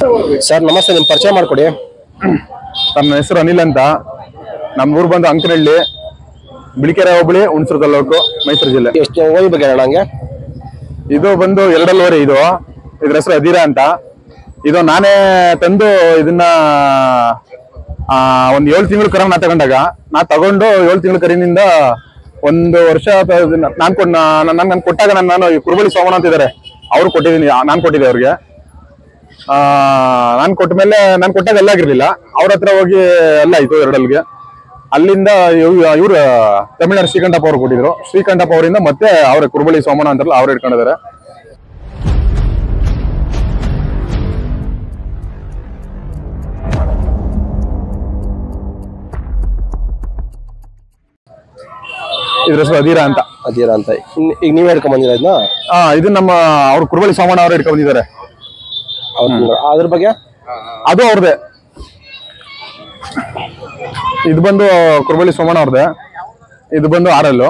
Sir ನಮಸ್ತೆ, ನಿಮ್ಮ ಪರಿಚಯ ಮಾಡಿಕೊಡಿ. ನನ್ನ ಹೆಸರು ಅನಿಲ್ ಅಂತ. ನಮ್ಮ ಊರು ಬಂದು ಅಂಕನಹಳ್ಳಿ, ಬಿಳಿಕೆರೆ ಹೋಬಳಿ, ಹುಣಸೂರು ತಾಲೂಕು, ಮೈಸೂರು ಜಿಲ್ಲೆ. ಎಷ್ಟು ಓರಿ ಬಗ್ಗೆ ಹೇಳೋಣ ಹಂಗೆ? ಇದು ಬಂದು ಎರಡಲ್ಲಿ ಓರಿ. ಇದ್ರ ಹೆಸರು ಅಧೀರ ಅಂತ. ಇದು ನಾನೇ ತಂದು ಇದನ್ನ ಒಂದು 7 ತಿಂಗಳು ಕರ ನಾ ತಗೊಂಡು 7 ತಿಂಗಳ ಕರಿನಿಂದ 1 ವರ್ಷ ನಾನು ಕೊಟ್ಟಾಗ ನಾನು ಕುರುಬಳಿ ಸೋಮಣ್ಣ ಅಂತ ಇದ್ದಾರೆ, ಅವ್ರು ಕೊಟ್ಟಿದ್ದೀನಿ. ನಾನು ಕೊಟ್ಟಿದ್ದೆ ಅವ್ರಿಗೆ. ನಾನು ಕೊಟ್ಟ ಮೇಲೆ ನಾನು ಕೊಟ್ಟಾಗ ಎಲ್ಲ ಆಗಿರ್ಲಿಲ್ಲ. ಅವ್ರ ಹತ್ರ ಹೋಗಿ ಎಲ್ಲ ಆಯ್ತು ಎರಡಲ್ಗೆ. ಅಲ್ಲಿಂದ ಇವ್ರು ತಮಿಳ್ನಾಡು ಶ್ರೀಕಂಠಪ್ಪ ಅವ್ರು ಕೊಟ್ಟಿದ್ರು. ಶ್ರೀಕಂಠಪ್ಪ ಅವರಿಂದ ಮತ್ತೆ ಅವ್ರ ಕುರುಬಳಿ ಸೋಮಣ್ಣ ಅಂತಾರಲ್ಲ ಅವ್ರು ಇಟ್ಕೊಂಡಿದ್ದಾರೆ. ಇದ್ರ ಹೆಸರು ಅಧೀರ ಅಂತ. ಈಗ ನೀವೇ ಹಿಡ್ಕೊಂಡ್ ಬಂದಿರ ಇದನ್ನ? ಇದು ನಮ್ಮ ಅವ್ರ ಕುರುಬಳಿ ಸೋಮಣ್ಣ ಅವ್ರು ಹಿಡ್ಕೊಂಡ್ ಬಂದಿದ್ದಾರೆ. ಅದ್ರ ಬಗ್ಗೆ ಅದು ಅವ್ರದೇ. ಇದು ಬಂದು ಕುರುಬಳಿ ಸೋಮಣ್ಣ ಅವ್ರದೇ. ಇದು ಬಂದು ಆರಲ್ಲು.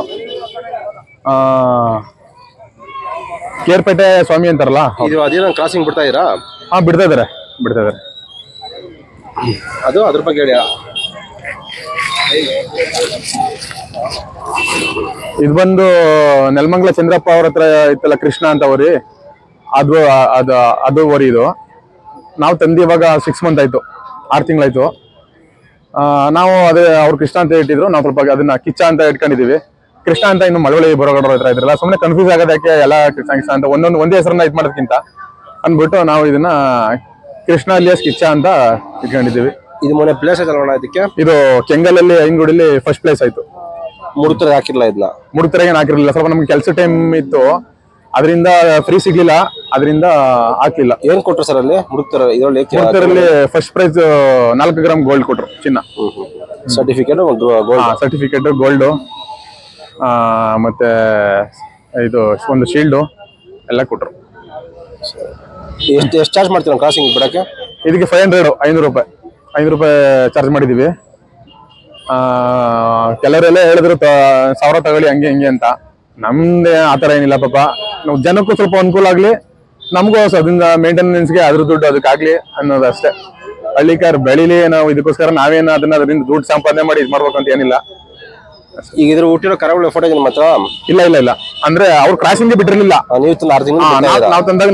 ಕೇರ್ಪೇಟೆ ಸ್ವಾಮಿ ಅಂತಾರಲ್ಲ, ಇದು ಅದೇನೋ ಕ್ರಾಸಿಂಗ್ ಬಿಡ್ತಾ ಇದೀರಾ? ಬಿಡ್ತಾ ಇದಾರೆ. ಅದು ಅದ್ರ ಬಗ್ಗೆ ಹೇಳಿ. ಇದು ಬಂದು ನೆಲಮಂಗಲ ಚಂದ್ರಪ್ಪ ಅವ್ರ ಹತ್ರ ಇತ್ತಲ್ಲ, ಕೃಷ್ಣ ಅಂತ ಅವ್ರಿ, ಅದು ಓರಿ. ಇದು ನಾವು ತಂದು ಇವಾಗ 6 ಮಂತ್ ಆಯ್ತು, 6 ತಿಂಗಳಾಯ್ತು. ನಾವು ಅದೇ ಅವ್ರು ಕೃಷ್ಣ ಅಂತ ಇಟ್ಟಿದ್ರು, ನಾವು ಸ್ವಲ್ಪ ಅದನ್ನ ಕಿಚ್ಚ ಅಂತ ಇಟ್ಕೊಂಡಿದೀವಿ. ಕೃಷ್ಣ ಅಂತ ಇನ್ನು ಮಳವಳ್ಳಿ ಬರೋಗಡವ್ರ ಹತ್ರ ಇದ್ರಲ್ಲ, ಸುಮ್ಮನೆ ಕನ್ಫ್ಯೂಸ್ ಆಗೋದಕ್ಕೆ ಎಲ್ಲ ಕೃಷ್ಣ ಅಂತ ಒಂದೇ ಹೆಸರನ್ನ ಇದು ಮಾಡೋದಕ್ಕಿಂತ ಅಂದ್ಬಿಟ್ಟು ನಾವು ಇದನ್ನ ಕೃಷ್ಣ ಅಲಿಯಾಸ್ ಕಿಚ್ಚ ಅಂತ ಇಟ್ಕೊಂಡಿದೀವಿ. ಇದು ಮೊನ್ನೆ ಪ್ಲೇಸ್ ಆಯ್ತಲ್ಲ ಇದಕ್ಕೆ? ಇದು ಕೆಂಗಲಲ್ಲಿ ಐನಗುಡಿಲಿ ಫಸ್ಟ್ ಪ್ಲೇಸ್ ಆಯ್ತು. ಮುಡುತರೆಗೆ ಹಾಕಿರ್ಲಿಲ್ಲ ಇದನ್ನ? ಮುಡುತರೆಗೆ ಹಾಕಿರ್ಲಿಲ್ಲ, ಸ್ವಲ್ಪ ನಮ್ಗೆ ಕೆಲಸ ಟೈಮ್ ಇತ್ತು, ಅದರಿಂದ ಫ್ರೀ ಸಿಗ್ಲಿಲ್ಲ, ಅದರಿಂದ ಹಾಕ್ಲಿಲ್ಲ. ಏನ್ ಕೊಟ್ರು ಸರ್ ಅಲ್ಲಿ ಮುಡುತರಲ್ಲಿ? ಫಸ್ಟ್ ಪ್ರೈಸ್ 4 ಗ್ರಾಮ್ ಗೋಲ್ಡ್ ಕೊಟ್ರು, ಚಿನ್ನ. ಸರ್ಟಿಫಿಕೇಟ್ ಗೋಲ್ಡ್, ಮತ್ತೆ ಇದು ಒಂದು ಶೀಲ್ಡು ಎಲ್ಲ ಕೊಟ್ರು. ಎಷ್ಟು ಚಾರ್ಜ್ ಮಾಡ್ತೀರಾ ಕ್ರಾಸಿಂಗ್ ಬಿಡಕ್ಕೆ? ಇದಕ್ಕೆ 500 ರೂಪಾಯಿ ಚಾರ್ಜ್ ಮಾಡಿದೀವಿ. ಕೆಲವರೆಲ್ಲ ಹೇಳಿದ್ರು 1000 ತಗೊಳ್ಳಿ ಹಂಗೆ ಹಿಂಗೆ ಅಂತ. ನಮ್ದೇ ಆತರ ಏನಿಲ್ಲ ಪಾಪ. ನಾವು ಜನಕ್ಕೂ ಸ್ವಲ್ಪ ಅನುಕೂಲ ಆಗ್ಲಿ, ನಮಗೂ ಅದರಿಂದ ಮೇಂಟೆನೆನ್ಸ್ಗೆ ಅದ್ರ ದುಡ್ಡು ಅದಕ್ಕಾಗ್ಲಿ ಅನ್ನೋದು ಅಷ್ಟೇ. ಹಳ್ಳಿಕಾರ್ ಬೆಳಿಲಿ, ನಾವು ಇದಕ್ಕೋಸ್ಕರ ನಾವೇನು ಅದರಿಂದ ದುಡ್ಡು ಸಂಪಾದನೆ ಮಾಡಿ ಇದು ಮಾಡ್ಬೇಕು ಅಂತ ಏನಿಲ್ಲ. ಈಗ ಇದ್ರ ಹುಟ್ಟಿರೋ ಕರಗಳ ಫೋಟೋ ನಿಮ್ಮ ಹತ್ರ? ಇಲ್ಲ. ಅಂದ್ರೆ ಅವ್ರು ಕ್ರಾಸಿಂಗ್ ಬಿಟ್ಟಿರ್ಲಿಲ್ಲ. ನೀವು ತಂದ 6 ತಿಂಗಳು ನಾವು ತಂದಾಗ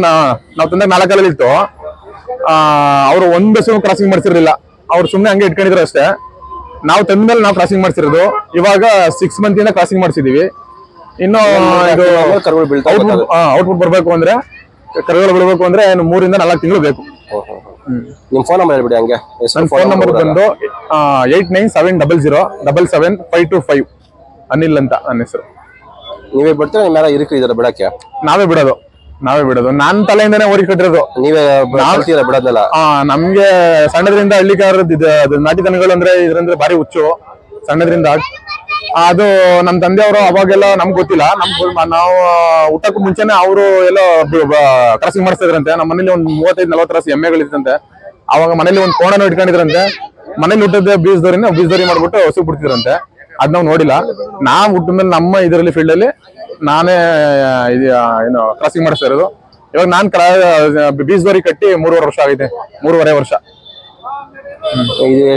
4 ಕಾಲಲ್ಲಿ ಇತ್ತು. ಅವ್ರು ಒಂದ್ ಬಸ್ ಕ್ರಾಸಿಂಗ್ ಮಾಡ್ಸಿರ್ಲಿಲ್ಲ, ಅವ್ರು ಸುಮ್ನೆ ಹಂಗೆ ಇಟ್ಕೊಂಡಿದ್ರು ಅಷ್ಟೇ. ನಾವು ತಂದ್ಮೇಲೆ ನಾವು ಕ್ರಾಸಿಂಗ್ ಮಾಡ್ಸಿರೋದು. ಇವಾಗ 6 ಮಂತಿಂದ ಕ್ರಾಸಿಂಗ್ ಮಾಡ್ಸಿದೀವಿ. ಇನ್ನು ಇದು ಔಟ್ಪುಟ್ ಬರ್ಬೇಕು ಅಂದ್ರೆ, ಕರುಗಳು ಬಿಡ್ಬೇಕು ಅಂದ್ರೆ 3 ರಿಂದ 4 ತಿಂಗಳು ಬೇಕು. ನಿಮ್ ಫೋನ್ ನಂಬರ್ ಹೇಳ್ಬಿಡಿ ಹಂಗೆ. ನನ್ನ ಫೋನ್ ನಂಬರ್ ಬಂದು 8970777525. ಅನಿಲ್ ಅಂತ ನನ್ನ ಹೆಸರು. ನೀವೇ ಬಿಡ್ತೀರಾ ನಿಮ್ಮ ಯಾರ ಇರಿಕೆ ಇದಾರೆ ಬಿಡಕ್ಕೆ? ನಾವೇ ಬಿಡೋದು. ನಾನ್ ತಲೆಯಿಂದಾನೇ ಓರಿ ಕಟ್ಟಿರೋದು. ನೀವೇ ಬಿಡೋದಲ್ಲ? ನಮ್ಗೆ ಸಣ್ಣದ್ರಿಂದ ಹಳ್ಳಿಕಾರದ್ದು ನಾಟಿ ದನಗಳು ಅಂದ್ರೆ ಇದ್ರಂದ್ರೆ ಭಾರಿ ಹುಚ್ಚು ಸಣ್ಣದ್ರಿಂದ. ಅದು ನಮ್ ತಂದೆಯವರು ಅವಾಗೆಲ್ಲ ನಮ್ಗೆ ಗೊತ್ತಿಲ್ಲ. ನಾವು ಊಟಕ್ಕೂ ಮುಂಚೆನೆ ಅವರು ಎಲ್ಲ ಕ್ರಾಸಿಂಗ್ ಮಾಡಿಸ್ತಾ ಇದ್ರಂತೆ. ನಮ್ಮ ಮನೇಲಿ ಒಂದು 35-40 ರಾಸಿ ಎಮ್ಮೆಗಳಿತ್ತಂತೆ. ಅವಾಗ ಮನೇಲಿ ಒಂದು ಕೋಣನ ಇಟ್ಕೊಂಡಿದ್ರಂತೆ. ಮನೇಲಿ ಹುಟ್ಟದ ಬೀಜದೋರಿ ಮಾಡ್ಬಿಟ್ಟು ಹಸು ಬಿಡ್ತಿದ್ರಂತೆ. ಅದ್ ನಾವು ನೋಡಿಲ್ಲ. ನಾವ್ ಹುಟ್ಟಿದ ಮೇಲೆ ನಮ್ಮ ಇದರಲ್ಲಿ ಫೀಲ್ಡ್ ಅಲ್ಲಿ ನಾನೇ ಏನು ಕ್ರಾಸಿಂಗ್ ಮಾಡಿಸ್ತಾ ಇರೋದು. ಇವಾಗ ನಾನ್ ಬೀಜದೋರಿ ಕಟ್ಟಿ 3.5 ವರ್ಷ ಆಗೈತೆ. 3.5 ವರ್ಷ.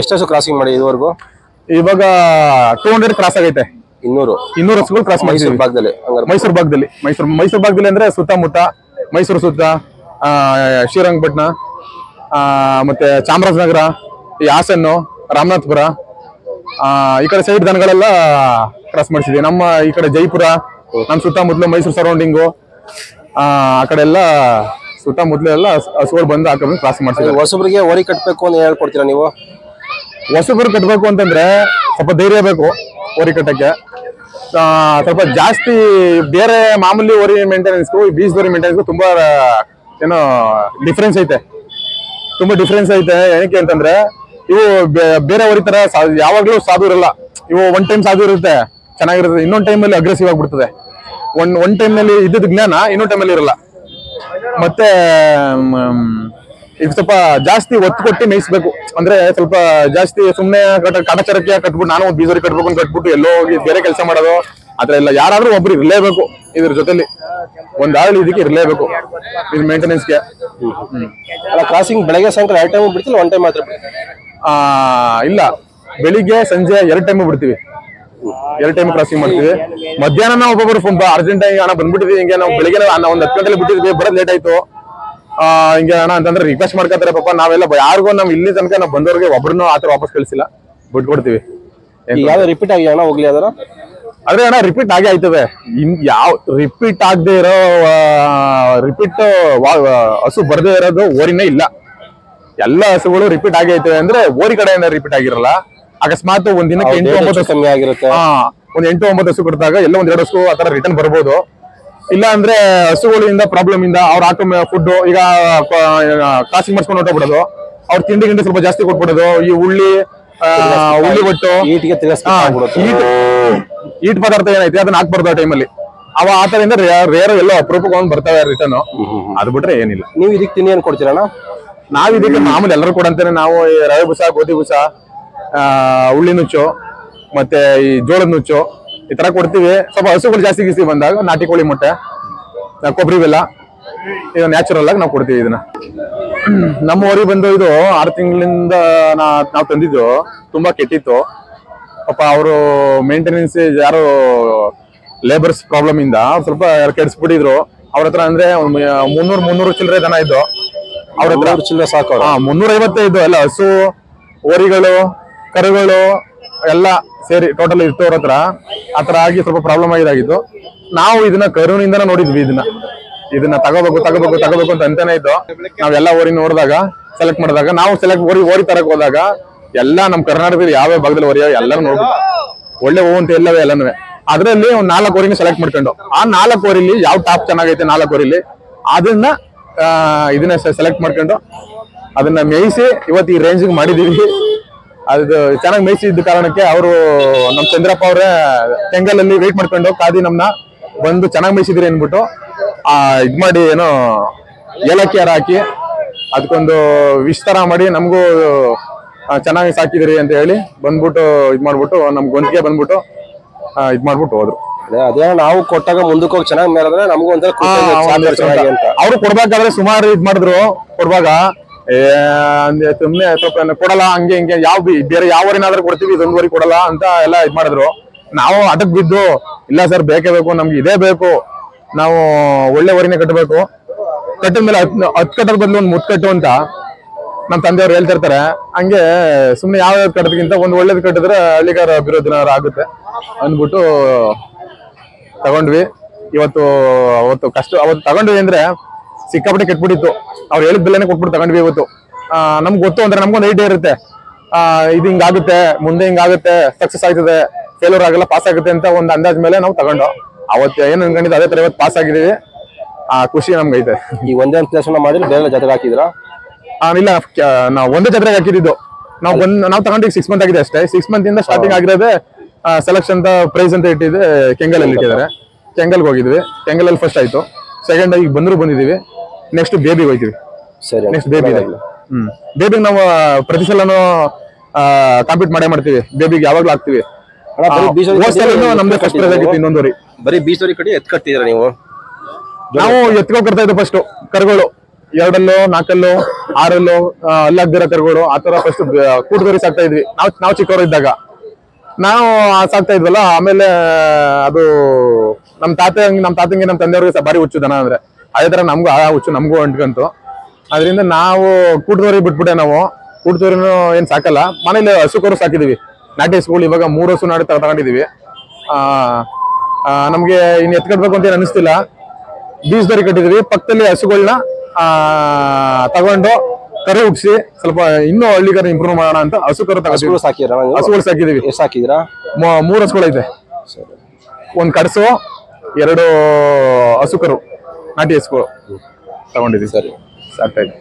ಎಷ್ಟು ಕ್ರಾಸಿಂಗ್ ಮಾಡಿ ಇದುವರೆಗೂ? ಇವಾಗ 200 ಕ್ರಾಸ್ ಆಗೈತೆ. 200 ಹಸುಗಳು ಕ್ರಾಸ್ ಮಾಡಿ ಮೈಸೂರು ಭಾಗದಲ್ಲಿ ಅಂದ್ರೆ ಸುತ್ತಮುತ್ತ ಮೈಸೂರು ಸುತ್ತ, ಶ್ರೀರಂಗಪಟ್ಟಣ, ಮತ್ತೆ ಚಾಮರಾಜನಗರ, ಈ ಹಾಸನ್ನು, ರಾಮನಾಥಪುರ, ಈ ಕಡೆ ಸೈಡ್ ದನಗಳೆಲ್ಲ ಕ್ರಾಸ್ ಮಾಡಿಸಿದ್ವಿ. ನಮ್ಮ ಈ ಕಡೆ ಜೈಪುರ, ನಮ್ಮ ಸುತ್ತಮುತ್ತಲು ಮೈಸೂರು ಸರೌಂಡಿಂಗು, ಆ ಕಡೆ ಎಲ್ಲ ಸುತ್ತಮುತ್ತಲೆಲ್ಲ ಹಸುಗಳು ಬಂದು ಆ ಕಡೆ ಕ್ರಾಸ್ ಮಾಡಿಸಿದ್ವಿ. ಹೊಸಬ್ರಿಗೆ ಓರಿ ಕಟ್ಟಬೇಕು ಅಂತ ಹೇಳ್ಕೊಡ್ತೀರಾ ನೀವು? ಹೊಸಬ್ರು ಕಟ್ಟಬೇಕು ಅಂತಂದ್ರೆ ಸ್ವಲ್ಪ ಧೈರ್ಯ ಬೇಕು ಓರಿ ಕಟ್ಟಕ್ಕೆ. ಸ್ವಲ್ಪ ಜಾಸ್ತಿ ಬೇರೆ ಮಾಮೂಲಿ ಓರಿ ಮೇಂಟೆನೆನ್ಸ್ಗೂ ಬೀಜದೋರಿ ಮೇಂಟೆನೆನ್ಸ್ಗೂ ತುಂಬಾ ಏನೋ ಡಿಫ್ರೆನ್ಸ್ ಐತೆ. ಏನಕ್ಕೆ ಅಂತಂದ್ರೆ ಇವು ಬೇರೆ ಓರಿ ತರ ಯಾವಾಗ್ಲೂ ಸಾಧು ಇರಲ್ಲ. ಇವು ಒನ್ ಟೈಮ್ ಸಾಧು ಇರುತ್ತೆ, ಚೆನ್ನಾಗಿರುತ್ತೆ. ಇನ್ನೊಂದ್ ಟೈಮ್ ಅಲ್ಲಿ ಅಗ್ರೆಸಿವ್ ಆಗ್ಬಿಡ್ತದೆ. ಒನ್ ಟೈಮ್ ನಲ್ಲಿ ಇದ್ದಿದ್ದ ಜ್ಞಾನ ಇನ್ನೊಂದ್ ಟೈಮ್ ಅಲ್ಲಿ ಇರಲ್ಲ. ಮತ್ತೆ ಈಗ ಸ್ವಲ್ಪ ಜಾಸ್ತಿ ಒತ್ತು ಕೊಟ್ಟು ಮೇಯಿಸ್ಬೇಕು. ಅಂದ್ರೆ ಸ್ವಲ್ಪ ಜಾಸ್ತಿ ಸುಮ್ನೆ ಕಾಟಾಚಾರಕ್ಕೆ ಕಟ್ಬಿಟ್ಟು ನಾನು ಬೀಜೋರಿ ಕಟ್ಬೇಕು ಅಂತ ಕಟ್ಬಿಟ್ಟು ಎಲ್ಲೋ ಹೋಗಿ ಬೇರೆ ಕೆಲಸ ಮಾಡೋದು ಆತರ ಇಲ್ಲ, ಯಾರಾದ್ರೂ ಒಬ್ರು ಇರ್ಲೇಬೇಕು ಇದ್ರ ಜೊತೆಲಿ, ಒಂದ್ ಆಳು ಇದಕ್ಕೆ ಇರ್ಲೇಬೇಕು ಇದು ಮೇಂಟೆನೆನ್ಸ್ಗೆ. ಅಲ್ಲ ಕ್ರಾಸಿಂಗ್ ಬೆಳಗ್ಗೆ ಸಾಯಂಕಾಲ 2 ಟೈಮ್ ಬಿಡ್ತಿಲ್ಲ, 1 ಟೈಮ್ ಮಾತ್ರ ಬಿಡ್ತೀರಾ? ಇಲ್ಲ, ಬೆಳಿಗ್ಗೆ ಸಂಜೆ 2 ಟೈಮ್ ಬಿಡ್ತೀವಿ, 2 ಟೈಮ್ ಕ್ರಾಸಿಂಗ್ ಮಾಡ್ತೀವಿ. ಮಧ್ಯಾಹ್ನ ಒಬ್ಬೊಬ್ರು ಅರ್ಜೆಂಟ್ ಆಗಿ ಹಣ ಬಂದ್ಬಿಟ್ಟಿದ್ವಿ, ಹಿಂಗೆ ನಾವು ಬೆಳಿಗ್ಗೆ ಒಂದ್ 10 ಗಂಟೆಲಿ ಬಿಟ್ಟಿದ್ವಿ, ಬರೋದ್ ಲೇಟ್ ಆಯ್ತು ಹಿಂಗೆ ಅಣ್ಣ ಅಂತಂದ್ರೆ ರಿಕ್ವೆಸ್ಟ್ ಮಾಡ್ಕೊತಾರೆ ಪಾಪ. ನಾವೆಲ್ಲ ಯಾರಿಗೂ ನಮ್ ಇಲ್ಲಿ ತನಕ ನಾವು ಬಂದವ್ರಿಗೆ ಒಬ್ರು ಆತರ ವಾಪಸ್ ಕಳಿಸಿಲ್ಲ, ಬಿಟ್ಕೊಡ್ತೀವಿ. ಯಾವ್ದು ರಿಪೀಟ್ ಆಗಿ ಹಣ ಹೋಗ್ಲಿ ಅದರ ಅದೇ ಅಣ್ಣ ರಿಪೀಟ್ ಆಗೇ ಆಯ್ತವೆ. ಯಾವ ರಿಪೀಟ್ ಆಗದೆ ಇರೋ ರಿಪೀಟ್ ಹಸು ಬರ್ದೇ ಇರೋದು ಓರಿನೇ ಇಲ್ಲ. ಎಲ್ಲ ಹಸುಗಳು ರಿಪೀಟ್ ಆಗೇ ಐತವೆ. ಅಂದ್ರೆ ಓರಿ ಕಡೆಯಿಂದ ರಿಪೀಟ್ ಆಗಿರಲ್ಲ. ಅಕಸ್ಮಾತ್ ಒಂದ್ ದಿನಕ್ಕೆ 8-9 ಹಸು ಕಮ್ಮಿ ಆಗಿರುತ್ತೆ. ಒಂದ್ 8-9 ಹಸು ಕೊಡ್ತಾಗ ಎಲ್ಲ ಒಂದ್ 2 ಹಸು ಆತರ ರಿಟರ್ನ್ ಬರ್ಬೋದು. ಇಲ್ಲ ಅಂದ್ರೆ ಹಸುಗಳಿಂದ ಪ್ರಾಬ್ಲಮ್ ಇಂದ ಅವ್ರ ಹಾಕೋ ಫುಡ್ ಈಗ ಕಾಸಿಂಗ್ ಮಾಡ್ಸ್ಕೊಂಡು ಹೊಟ್ಟೋಗ್ಬಿಡೋದು, ಅವ್ರ ತಿಂಡಿ ಗಿಂಡಿ ಸ್ವಲ್ಪ ಜಾಸ್ತಿ ಕೊಟ್ಬಿಡೋದು, ಈ ಉಳ್ಳಿ ಒಟ್ಟು ಈಟ್ ಪದಾರ್ಥ ಏನೈತೆ ಅದನ್ನ ಹಾಕ್ಬಾರ್ದು ಆ ಟೈಮಲ್ಲಿ. ಅವ ಆತರಿಂದ ರೇರ್ ಎಲ್ಲೋ ಅಪರೂಪಕ್ಕೆ ಒಂದ್ ಬರ್ತವೆ ರಿಟರ್ನ್. ಅದ್ ಬಿಟ್ರೆ ಏನಿಲ್ಲ. ನೀವು ಇದಕ್ಕೆ ತಿಂಡಿ ಏನ್ ಕೊಡ್ತೀರಣ್ಣ? ನಾವ್ ಇದಕ್ಕೆ ಮಾಮೂಲಿ ಎಲ್ಲರೂ ಕೊಡಂತೇನೆ. ನಾವು ಈ ರವೆ ಬೂಸ, ಗೋಧಿ ಬೂಸ, ಉಳ್ಳಿ ನುಚ್ಚು, ಮತ್ತೆ ಈ ಜೋಳದ ನುಚ್ಚು ಈ ತರ ಕೊಡ್ತೀವಿ. ಸ್ವಲ್ಪ ಹಸುಗಳು ಜಾಸ್ತಿ ಗೀಸಿ ಬಂದಾಗ ನಾಟಿ ಕೋಳಿ ಮೊಟ್ಟೆ, ಕೊಬ್ಬರಿ ಬೆಲ್ಲ, ಇದು ನ್ಯಾಚುರಲ್ ಆಗಿ ನಾವು ಕೊಡ್ತೀವಿ ಇದನ್ನ. ನಮ್ಮ ಊರಿಗೆ ಬಂದು ಇದು 6 ತಿಂಗಳಿಂದ ನಾವು ತಂದಿದ್ದು, ತುಂಬಾ ಕೆಟ್ಟಿತ್ತು ಪಾಪ. ಅವರು ಮೇಂಟೆನೆನ್ಸ್ ಯಾರು ಲೇಬರ್ಸ್ ಪ್ರಾಬ್ಲಮ್ ಇಂದ ಸ್ವಲ್ಪ ಕೆಡಿಸ್ಬಿಟ್ಟಿದ್ರು. ಅವ್ರ ಹತ್ರ ಅಂದ್ರೆ 300 ಚಿಲ್ಲರೆ ದನ ಇದ್ದು, ಅವ್ರ ಹತ್ರ ಚಿಲ್ಲರೆ ಸಾಕು. 350 ಇದ್ದು ಎಲ್ಲ ಹಸು, ಓರಿಗಳು, ಕರುಗಳು ಎಲ್ಲ ಸೇರಿ ಟೋಟಲ್ ಇತ್ತು ಅವ್ರ ಹತ್ರ. ಆತರ ಆಗಿ ಸ್ವಲ್ಪ ಪ್ರಾಬ್ಲಮ್ ಆಗಿದ್ದಾಗಿತ್ತು. ನಾವು ಇದನ್ನ ಕರುಣಿಂದನ ನೋಡಿದ್ವಿ. ಇದನ್ನ ತಗೋಬೇಕು ಅಂತ ಅಂತಾನೆ ಇದ್ದು. ನಾವೆಲ್ಲ ಓರಿ ನೋಡಿದಾಗ ಸೆಲೆಕ್ಟ್ ಮಾಡಿದಾಗ, ನಾವು ಓರಿ ತರಕ್ ಹೋದಾಗ ಎಲ್ಲ ನಮ್ ಕರ್ನಾಟಕದಲ್ಲಿ ಯಾವ ಭಾಗದಲ್ಲಿ ಓರಿ ಎಲ್ಲಾನು ನೋಡ್ಬಿಟ್ಟು ಒಳ್ಳೆ ಅಂತ ಎಲ್ಲವೇ ಎಲ್ಲನೂ. ಅದ್ರಲ್ಲಿ ಒಂದ್ 4 ಓರಿನ ಸೆಲೆಕ್ಟ್ ಮಾಡ್ಕೊಂಡು, ಆ 4 ಓರಿಲಿ ಯಾವ ಟಾಪ್ ಚೆನ್ನಾಗೈತೆ 4 ಓರಿಲಿ ಅದನ್ನ ಇದನ್ನ ಸೆಲೆಕ್ಟ್ ಮಾಡ್ಕೊಂಡು ಅದನ್ನ ಮೇಯಿಸಿ ಇವತ್ತು ಈ ರೇಂಜ್ಗೆ ಮಾಡಿದೀವಿ. ಅದು ಚೆನ್ನಾಗಿ ಮೇಯಿಸಿದ ಕಾರಣಕ್ಕೆ ಅವರು ನಮ್ ಚಂದ್ರಪ್ಪ ಅವ್ರೆ ಕೆಂಗಲಲ್ಲಿ ವೇಟ್ ಮಾಡ್ಕೊಂಡು ಕಾದಿ ನಮ್ನ ಬಂದು ಚೆನ್ನಾಗಿ ಮೇಯಿಸಿದ್ರಿ ಅನ್ಬಿಟ್ಟು ಇದ್ ಮಾಡಿ ಏನೋ ಏಲಕ್ಕಿ ಹಾರ ಹಾಕಿ ಅದಕ್ಕೊಂದು ವಿಸ್ತಾರ ಮಾಡಿ ನಮಗೂ ಚೆನ್ನಾಗಿ ಸಾಕಿದ್ರಿ ಅಂತ ಹೇಳಿ ಬಂದ್ಬಿಟ್ಟು ಇದ್ ಮಾಡ್ಬಿಟ್ಟು ನಮ್ ಗೊಂತಿಗೆ ಬಂದ್ಬಿಟ್ಟು ಇದ್ ಮಾಡ್ಬಿಟ್ಟು ಹೋದ್ರು. ಅದೇ ನಾವು ಕೊಟ್ಟಾಗ ಮುಂದಕ್ಕೆ ಹೋಗಿ ಚೆನ್ನಾಗಿ ಮೇಲಿದ್ರೆ ನಮಗೂ ಒಂಥರ ಅಂತ. ಅವ್ರು ಕೊಡ್ಬೇಕಾದ್ರೆ ಸುಮಾರು ಇದ್ ಮಾಡಿದ್ರು. ಕೊಡುವಾಗ ಸುಮ್ನೆ ಸ್ವಲ್ಪ ಕೊಡಲ್ಲ ಹಂಗೆ ಹಿಂಗೆ ಬೇರೆ ಯಾವರೇನಾದ್ರೂ ಕೊಡ್ತೀವಿ, ಇದೊಂದುವರೆ ಕೊಡಲ್ಲ ಅಂತ ಎಲ್ಲ ಇದ್ ಮಾಡಿದ್ರು. ನಾವು ಅದಕ್ ಬಿದ್ದು ಇಲ್ಲ ಸರ್ ಬೇಕೇ ಬೇಕು, ನಮ್ಗೆ ಇದೇ ಬೇಕು, ನಾವು ಒಳ್ಳೆ ವರಿನೇ ಕಟ್ಟಬೇಕು, ಕಟ್ಟಿದ ಮೇಲೆ 10 ಕಟ್ಟದ ಬದಲು ಒಂದು 30 ಕಟ್ಟು ಅಂತ ನಮ್ ತಂದೆಯವ್ರು ಹೇಳ್ತಿರ್ತಾರೆ. ಹಂಗೆ ಸುಮ್ನೆ ಯಾವ ಕಟ್ಟೋದಕ್ಕಿಂತ ಒಂದು ಒಳ್ಳೇದು ಕಟ್ಟಿದ್ರೆ ಹಳ್ಳಿಗಾರ ವಿರೋಧನ ಆಗುತ್ತೆ ಅಂದ್ಬಿಟ್ಟು ತಗೊಂಡ್ವಿ. ಅವತ್ತು ತಗೊಂಡ್ವಿ ಅಂದ್ರೆ ಸಿಕ್ಕಾಪಟ್ಟೆ ಕೆಟ್ಬಿಟ್ಟಿತ್ತು. ಅವ್ರು ಹೇಳಿದ ಬೆಲೆನೆ ಕೊಟ್ಬಿಟ್ಟು ತಗೊಂಡ್ವಿ. ಇವತ್ತು ನಮ್ಗೆ ಗೊತ್ತು ಅಂದ್ರೆ ನಮ್ಗೊಂದು ಐಡಿಯಾ ಇರುತ್ತೆ, ಇದು ಹಿಂಗಾಗುತ್ತೆ, ಮುಂದೆ ಹಿಂಗಾಗುತ್ತೆ, ಸಕ್ಸಸ್ ಆಯ್ತದೆ, ಫೇಲ್ಯೂರ್ ಆಗಲ್ಲ, ಪಾಸ್ ಆಗುತ್ತೆ ಅಂತ ಒಂದು ಅಂದಾಜ್ ಮೇಲೆ ನಾವು ತಗೊಂಡು ಅವತ್ತು ಏನ್ ಅನ್ಕೊಂಡಿದ್ದು ಅದೇ ತರ ಇವತ್ತು ಪಾಸ್ ಆಗಿದೀವಿ. ಖುಷಿ ನಮ್ಗೆ ಐತೆ. ಈ ಒಂದೇ ಪ್ಲೇಸ್ ಮಾಡಿ ಬೇರೆ ಜಾತ್ರೆ ಹಾಕಿದ್ರ? ಇಲ್ಲ, ನಾವು ಒಂದೇ ಜಾತ್ರೆಗೆ ಹಾಕಿದ್ದು. ನಾವು ತಗೊಂಡಿಗೆ 6 ಮಂತ್ ಆಗಿದೆ ಅಷ್ಟೇ. 6 ಮಂತ್ ಇಂದ ಸ್ಟಾರ್ಟಿಂಗ್ ಆಗಿರೋದೇ ಸೆಲೆಕ್ಷನ್ ಅಂತ ಪ್ರೈಸ್ ಅಂತ ಇಟ್ಟಿದೆ. ಕೆಂಗಲಲ್ಲಿ ಇಟ್ಟಿದ್ದಾರೆ. ಕೆಂಗಲ್ಗೆ ಹೋಗಿದ್ವಿ. ಕೆಂಗಲಲ್ಲಿ ಫಸ್ಟ್ ಆಯ್ತು. ಸೆಕೆಂಡ್ ಈಗ ಬಂದಿದೀವಿ. ನೆಕ್ಸ್ಟ್ ಬೇಬಿಗೆ ಹೋಗ್ತೀವಿ. ಸರಿ, ನೆಕ್ಸ್ಟ್ ಬೇಬಿ. ಬೇಬಿಗೆ ನಾವು ಪ್ರತಿ ಸಲನು ಕಾಂಪೀಟ್ ಮಾಡ್ತೀವಿ. ಬೇಬಿಗೆ ಯಾವಾಗ್ಲೂ ಹಾಕ್ತಿವಿ. ನಮ್ದು ಫಸ್ಟ್ ಪ್ರೈಸ್ ಆಗಿತ್ತು. ಇನ್ನೊಂದು ಬರೀ ಬೀಸೋರಿ ಕಟ್ಟಿ ಎತ್ ಕಟ್ತಿದ್ರ ನೀವು? ನಾವು ಎತ್ಕೋ ಕಟ್ತಾ ಇದ್ದು ಫಸ್ಟ್ ಕರುಗಳು 2 4 6 ಅಲ್ಲಾಗ್ದಿರೋ ಕರುಗಳು ಆತರ ಫಸ್ಟ್ ಕೂಟದವರಿ ಸಾಕ್ತಾ ಇದ್ವಿ. ನಾವು ಚಿಕ್ಕವರು ಇದ್ದಾಗ ನಾವು ಸಾಕ್ತಾ ಇದ್ವಲ್ಲ. ಆಮೇಲೆ ಅದು ನಮ್ ತಾತಂಗೆ ನಮ್ ತಂದೆಯವ್ರಿಗೆ ಬಾರಿ ಹುಚ್ಚು ದನ ಅಂದ್ರೆ. ಅದೇ ತರ ನಮ್ಗೂ ಆ ಹುಚ್ಚು ನಮಗೂ ಅಂಟ್ಕಂತು. ಅದರಿಂದ ನಾವು ಕೂಟದವರಿ ಬಿಟ್ಬಿಟ್ಟೆ. ನಾವು ಕೂಟದವರಿನೂ ಏನ್ ಸಾಕಲ್ಲ, ಮನೇಲಿ ಹಸುಕರು ಸಾಕಿದೀವಿ. ನಾಟಿ ಹಸುಗಳು ಇವಾಗ 3 ಹಸು ನಾಟಿ ತಗೊಂಡಿದೀವಿ. ನಮ್ಗೆ ಇನ್ನು ಎತ್ಕಟ್ಬೇಕು ಅಂತ ಏನ್ ಅನಿಸ್ತಿಲ್ಲ. ಬೀಜದವರಿ ಕಟ್ಟಿದೀವಿ. ಪಕ್ಕದಲ್ಲಿ ಹಸುಗಳನ್ನ ತಗೊಂಡು ಕರು ಹುಟ್ಟಿಸಿ ಸ್ವಲ್ಪ ಇನ್ನೂ ಹಳ್ಳಿಗಾರ ಇಂಪ್ರೂವ್ ಮಾಡೋಣ ಅಂತ ಹಸುಕರು ಹಸುಗಳು ಸಾಕಿದೀವಿ. ಎಷ್ಟು ಸಾಕಿದ್ರಾ? 3 ಹಸುಗಳು ಐತೆ. 1 ಕಡಸು, 2 ಹಸುಕರು ನಾಟಿ ಹಸುಗಳು ತಗೊಂಡಿದೀವಿ. ಸರಿ, ಸಾಕ್ತಾ ಇದೆ.